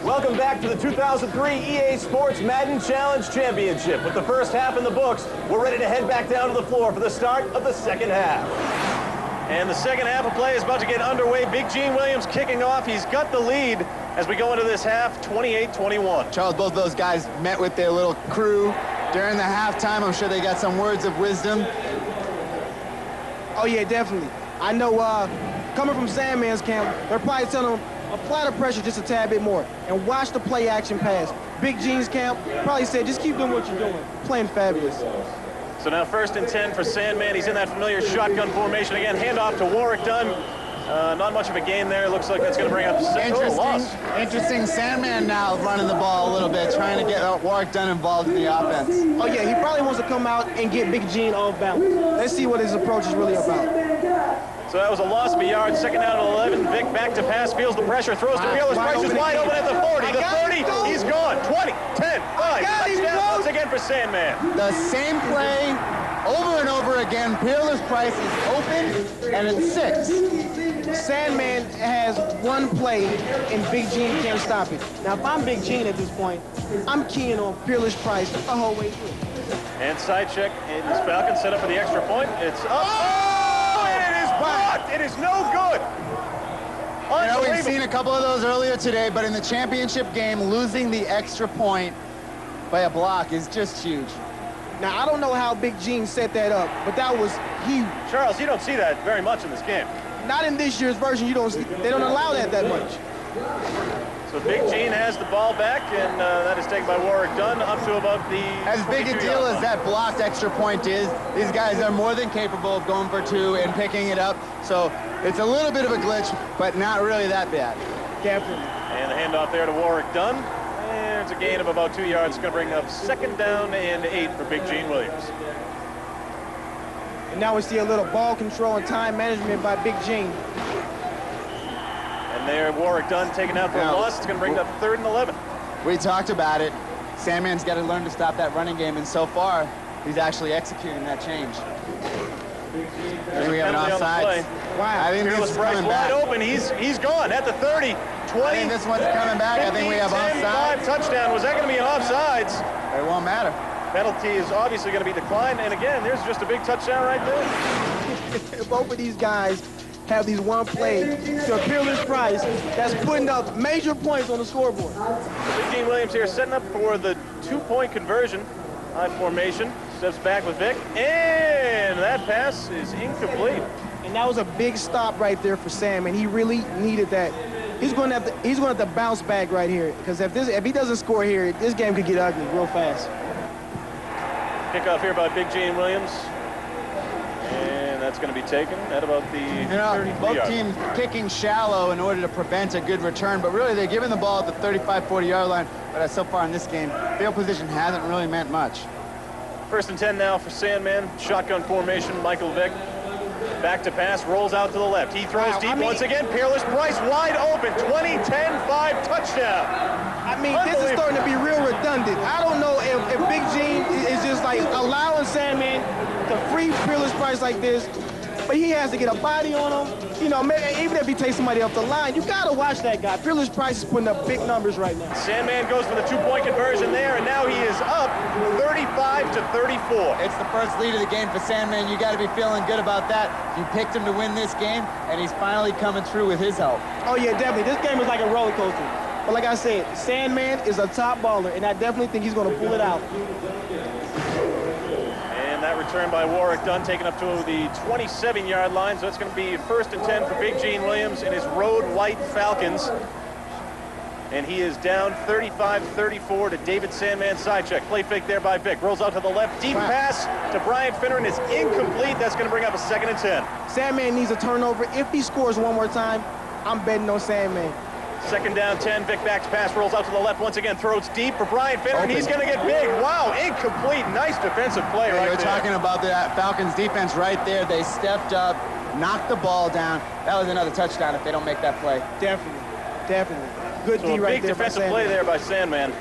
Welcome back to the 2003 EA Sports Madden Challenge Championship. With the first half in the books, we're ready to head back down to the floor for the start of the second half. And the second half of play is about to get underway. Big Gene Williams kicking off. He's got the lead as we go into this half, 28-21. Charles, both those guys met with their little crew during the halftime. I'm sure they got some words of wisdom. Oh, yeah, definitely. I know coming from Sandman's camp, they're probably telling him, apply the pressure just a tad bit more and watch the play action pass. Big Gene's camp probably said, just keep doing what you're doing. Playing fabulous. So now 1st and 10 for Sandman. He's in that familiar shotgun formation again. Handoff to Warwick Dunn. Not much of a gain there. Looks like that's going to bring up Interesting. Sandman now running the ball a little bit, trying to get Warwick Dunn involved in the offense. Oh, yeah, he probably wants to come out and get Big Gene off balance. Let's see what his approach is really about. So that was a loss of a yard. 2nd down and 11. Vic back to pass, feels the pressure, throws to Fearless. Price is wide open at the 40. The 30, he's gone. 20, 10, 5. Touchdown once again for Sandman. The same play over and over again. Peerless Price is open, and it's 6. Sandman has one play, and Big Gene can't stop it. Now, if I'm Big Gene at this point, I'm keying on Peerless Price the whole way through. And side check, and this Falcon set up for the extra point. It's up. And it is blocked. It is no good. You know, we've seen a couple of those earlier today, but in the championship game, losing the extra point by a block is just huge. Now, I don't know how Big Gene set that up, but that was huge. Charles, you don't see that very much in this game. Not in this year's version. They don't allow that much. So Big Gene has the ball back, and that is taken by Warwick Dunn up to about the... As big a deal as that blocked extra point is, these guys are more than capable of going for 2 and picking it up. So it's a little bit of a glitch, but not really that bad. Definitely. And the handoff there to Warwick Dunn. And it's a gain of about 2 yards. It's going to bring up 2nd down and 8 for Big Gene Williams. And now we see a little ball control and time management by Big Gene. And there, Warwick Dunn taken out for a loss. It's going to bring up 3rd and 11. We talked about it. Sandman's got to learn to stop that running game, and so far, he's actually executing that change. We have an offside. Wow. I think this is coming back. Wide open. He's gone at the 30, 20. I think this one's coming back. 15, I think we have 10, offside. 5 touchdown. Was that going to be an offsides? It won't matter. Penalty is obviously going to be declined. And again, there's just a big touchdown right there. Both of these guys have these one play to a Peerless Price that's putting up major points on the scoreboard. Big Gene Williams here setting up for the 2-point conversion. High formation. Steps back with Vic. And that pass is incomplete. And that was a big stop right there for Sam, and he really needed that. He's going to have to bounce back right here, because if he doesn't score here, this game could get ugly real fast. Kickoff here by Big Gene Williams. And that's going to be taken at about the 33 both yard. teams kicking shallow in order to prevent a good return, but really they're giving the ball at the 35-40 yard line. But so far in this game, field position hasn't really meant much. 1st and 10 now for Sandman. Shotgun formation, Michael Vick. Back to pass, rolls out to the left. He throws deep once again. Peerless Price wide open. 20, 10, 5, touchdown. I mean, this is starting to be real redundant. I don't know if Big Gene is just like allowing Sandman to free Peerless Price like this, but he has to get a body on him. You know, even if he takes somebody off the line, you got to watch that guy. Peerless Price is putting up big numbers right now. Sandman goes for the 2-point conversion there, and now he is up 35 to 34. It's the first lead of the game for Sandman. You got to be feeling good about that. You picked him to win this game, and he's finally coming through with his help. Oh, yeah, definitely. This game is like a roller coaster. But like I said, Sandman is a top baller, and I definitely think he's going to pull it out. And that return by Warwick Dunn taken up to the 27-yard line. So it's going to be 1st and 10 for Big Gene Williams and his road white Falcons. And he is down 35-34 to David Sandman. Side check. Play fake there by Vic. Rolls out to the left. Deep pass to Brian Finneran is incomplete. That's going to bring up a 2nd and 10. Sandman needs a turnover. If he scores one more time, I'm betting on Sandman. 2nd down, 10. Vic back to pass, rolls out to the left once again, throws deep for Brian Finneran. He's going to get big. Wow, incomplete. Nice defensive play right there. You're talking about the Falcons defense right there. They stepped up, knocked the ball down. That was another touchdown if they don't make that play. Definitely, definitely. Good D right big there. Defensive play there by Sandman.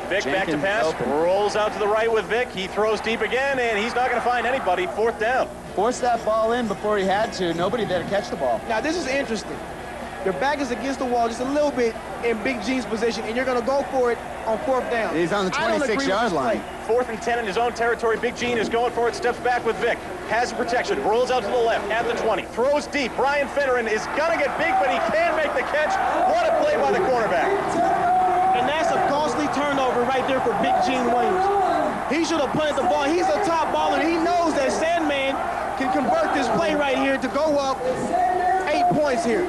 Vic back to pass, rolls out to the right with Vic. He throws deep again, and he's not going to find anybody. 4th down. Forced that ball in before he had to. Nobody there to catch the ball. Now, this is interesting. Your back is against the wall just a little bit in Big Gene's position, and you're going to go for it on 4th down. He's on the 26-yard line. 4th and 10 in his own territory. Big Gene is going for it, steps back with Vic. Has protection, rolls out to the left at the 20. Throws deep. Brian Finneran is going to get big, but he can make the catch. What a play by the cornerback. And that's a costly turnover right there for Big Gene Williams. He should have punted the ball. He's a top baller. He knows that Sandman can convert this play right here to go up 8 points here.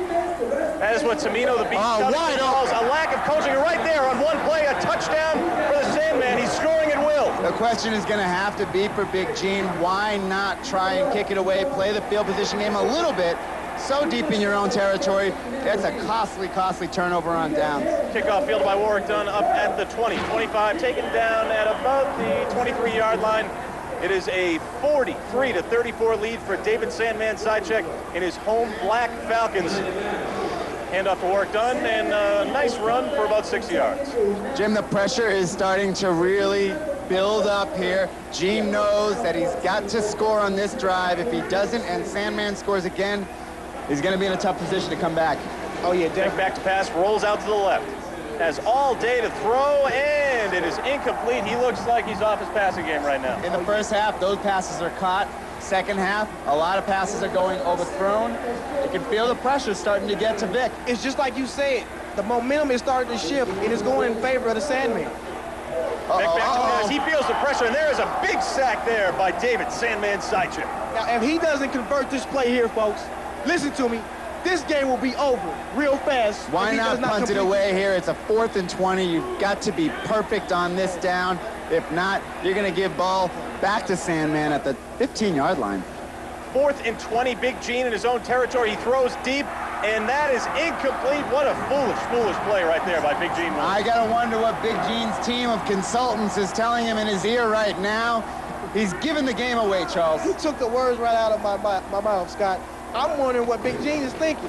That is what Tamino, the beat, calls a lack of coaching. And right there on one play, a touchdown for the Sandman. He's scoring at will. The question is going to have to be for Big Gene, why not try and kick it away, play the field position game a little bit, so deep in your own territory. That's a costly turnover on downs. Kickoff fielded by Warwick Dunn up at the 20. 25 taken down at about the 23-yard line. It is a 43-34 lead for David Sandman Sychek in his home Black Falcons. Handoff to Warwick Dunn, and a nice run for about 6 yards. Jim, the pressure is starting to really build up here. Gene knows that he's got to score on this drive. If he doesn't and Sandman scores again, he's going to be in a tough position to come back. Oh, yeah, definitely. Back to pass, rolls out to the left. Has all day to throw, and it is incomplete. He looks like he's off his passing game right now. In the first half, those passes are caught. Second half, a lot of passes are going overthrown. You can feel the pressure starting to get to Vic. It's just like you said, the momentum is starting to shift, and it's going in favor of the Sandman. Vic back to pass. He feels the pressure, and there is a big sack there by David Sandman Sychek. Now, if he doesn't convert this play here, folks, listen to me. This game will be over real fast. Why not punt it away here? It's a 4th and 20. You've got to be perfect on this down. If not, you're going to give ball back to Sandman at the 15-yard line. 4th and 20, Big Gene in his own territory. He throws deep, and that is incomplete. What a foolish play right there by Big Gene. I got to wonder what Big Gene's team of consultants is telling him in his ear right now. He's giving the game away, Charles. You took the words right out of my mouth, Scott. I'm wondering what Big Gene is thinking.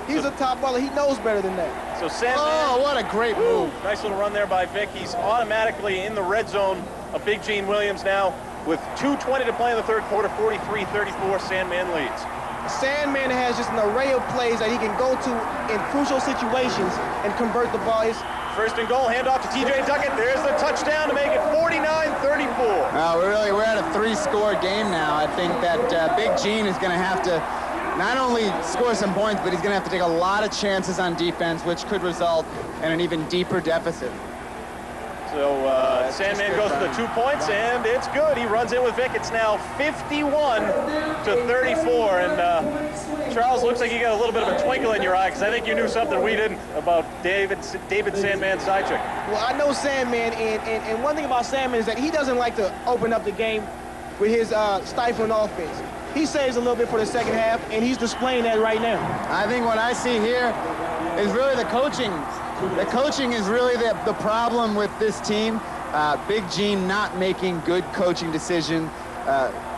He's a top baller. He knows better than that. So Sandman. Oh, what a great move. Nice little run there by Vic. He's automatically in the red zone of Big Gene Williams now with 2:20 to play in the third quarter. 43-34, Sandman leads. Sandman has just an array of plays that he can go to in crucial situations and convert the ball. First and goal, handoff to TJ Duckett. There's the touchdown to make it 49-34. We're at a 3-score game now. I think that Big Gene is going to have to not only score some points, but he's going to have to take a lot of chances on defense, which could result in an even deeper deficit. So Sandman goes for the 2 points, and it's good. He runs in with Vic. It's now 51-34, and Charles, looks like you got a little bit of a twinkle in your eye, because I think you knew something we didn't about David Sandman Sychek. Well, I know Sandman, and one thing about Sandman is that he doesn't like to open up the game with his stifling offense. He saves a little bit for the second half, and he's displaying that right now. I think what I see here is really the coaching. The coaching is really the problem with this team. Big Gene not making good coaching decisions,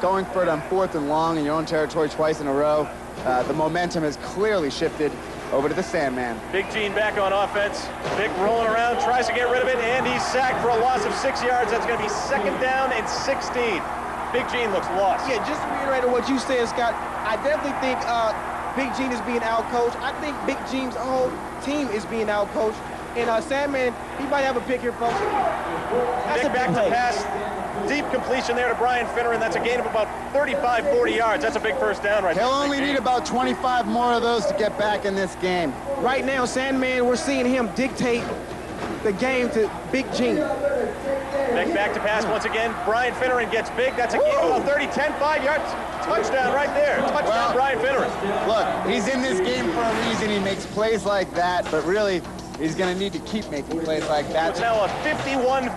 going for it on 4th and long in your own territory twice in a row. The momentum has clearly shifted over to the Sandman. Big Gene back on offense. Vic rolling around, tries to get rid of it, and he's sacked for a loss of 6 yards. That's going to be 2nd down and 16. Big Gene looks lost. Yeah, just to reiterate what you said, Scott, I definitely think Big Gene is being outcoached. I think Big Gene's whole team is being outcoached. And Sandman, he might have a pick here, folks. That's Vic back to pass. Deep completion there to Brian Finneran. That's a gain of about 35-40 yards. That's a big first down right there. He'll only need about 25 more of those to get back in this game. Right now, Sandman, we're seeing him dictate the game to Big Gene. Vic back to pass once again. Brian Finneran gets big. That's a gain of about 30, 10, 5 yards. Touchdown right there. Touchdown, Brian Finneran. Look, he's in this game for a reason. He makes plays like that, but really, he's going to need to keep making plays like that. It's now a 51